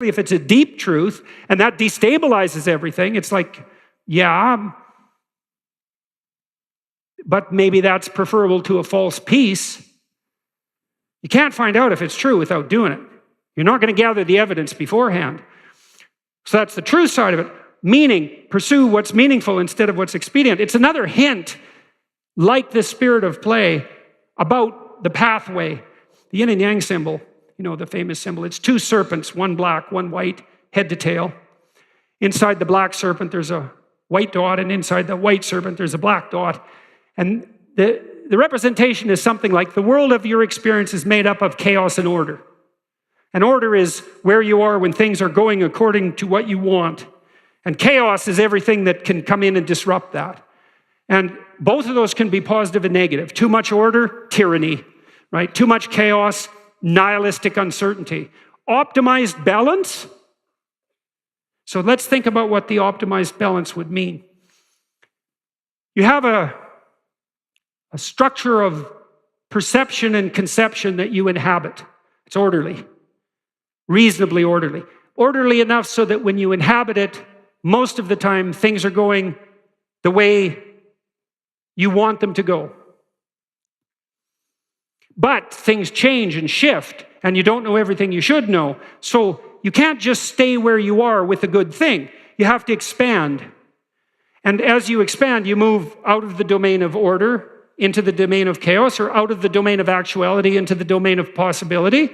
If it's a deep truth and that destabilizes everything, it's like, yeah, but maybe that's preferable to a false peace. You can't find out if it's true without doing it. You're not going to gather the evidence beforehand. So that's the truth side of it. Meaning, pursue what's meaningful instead of what's expedient. It's another hint, like the spirit of play, about the pathway. The yin and yang symbol, the famous symbol, it's two serpents, one black, one white, head to tail. Inside the black serpent, there's a white dot, and inside the white serpent, there's a black dot. And the representation is something like the world of your experience is made up of chaos and order. And order is where you are when things are going according to what you want. And chaos is everything that can come in and disrupt that. And both of those can be positive and negative. Too much order, tyranny, right? Too much chaos, nihilistic uncertainty. Optimized balance. So let's think about what the optimized balance would mean. You have a structure of perception and conception that you inhabit. It's orderly, reasonably orderly. Orderly enough so that when you inhabit it, most of the time things are going the way you want them to go. But things change and shift, and you don't know everything you should know. So you can't just stay where you are with a good thing. You have to expand. And as you expand, you move out of the domain of order into the domain of chaos, or out of the domain of actuality into the domain of possibility.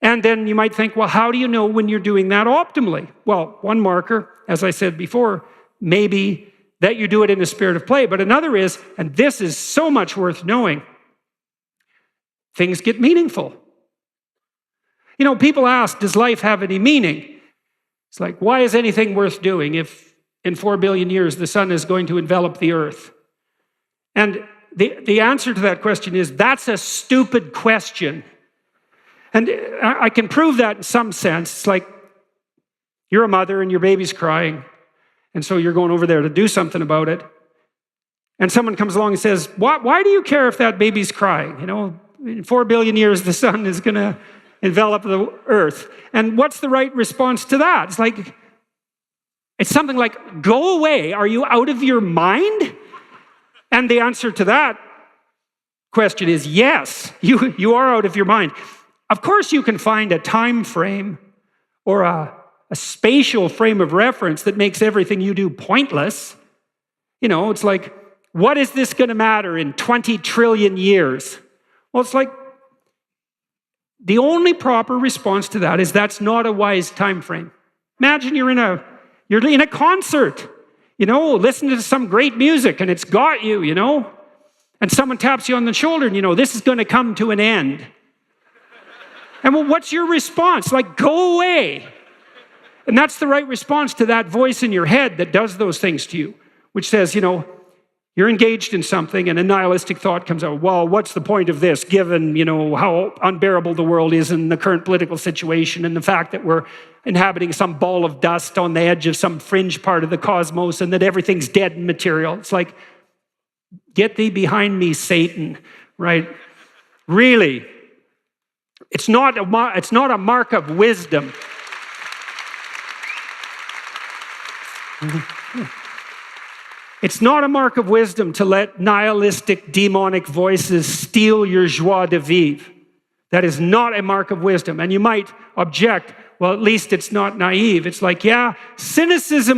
And then you might think, well, how do you know when you're doing that optimally? Well, one marker, as I said before, maybe that you do it in the spirit of play. But another is, and this is so much worth knowing, things get meaningful. People ask, does life have any meaning? It's like, why is anything worth doing if in 4 billion years the sun is going to envelop the earth? And the answer to that question is, that's a stupid question. And I can prove that in some sense. It's like, you're a mother and your baby's crying, and so you're going over there to do something about it. And someone comes along and says, why do you care if that baby's crying? In 4 billion years, the sun is going to envelop the earth. And what's the right response to that? It's something like, go away. Are you out of your mind? And the answer to that question is yes, you are out of your mind. Of course, you can find a time frame or a spatial frame of reference that makes everything you do pointless. It's like, what is this going to matter in 20 trillion years? Well, it's like, the only proper response to that is that's not a wise time frame. Imagine you're in a concert, listening to some great music, and it's got you, and someone taps you on the shoulder, and this is going to come to an end. And well, what's your response? Like, go away. And that's the right response to that voice in your head that does those things to you, which says, you're engaged in something, and a nihilistic thought comes out. Well, what's the point of this, given, how unbearable the world is in the current political situation, and the fact that we're inhabiting some ball of dust on the edge of some fringe part of the cosmos, and that everything's dead and material. It's like, get thee behind me, Satan, right? Really. It's not a mark of wisdom. It's not a mark of wisdom to let nihilistic, demonic voices steal your joie de vivre. That is not a mark of wisdom. And you might object, well, at least it's not naive. It's like, yeah, cynicism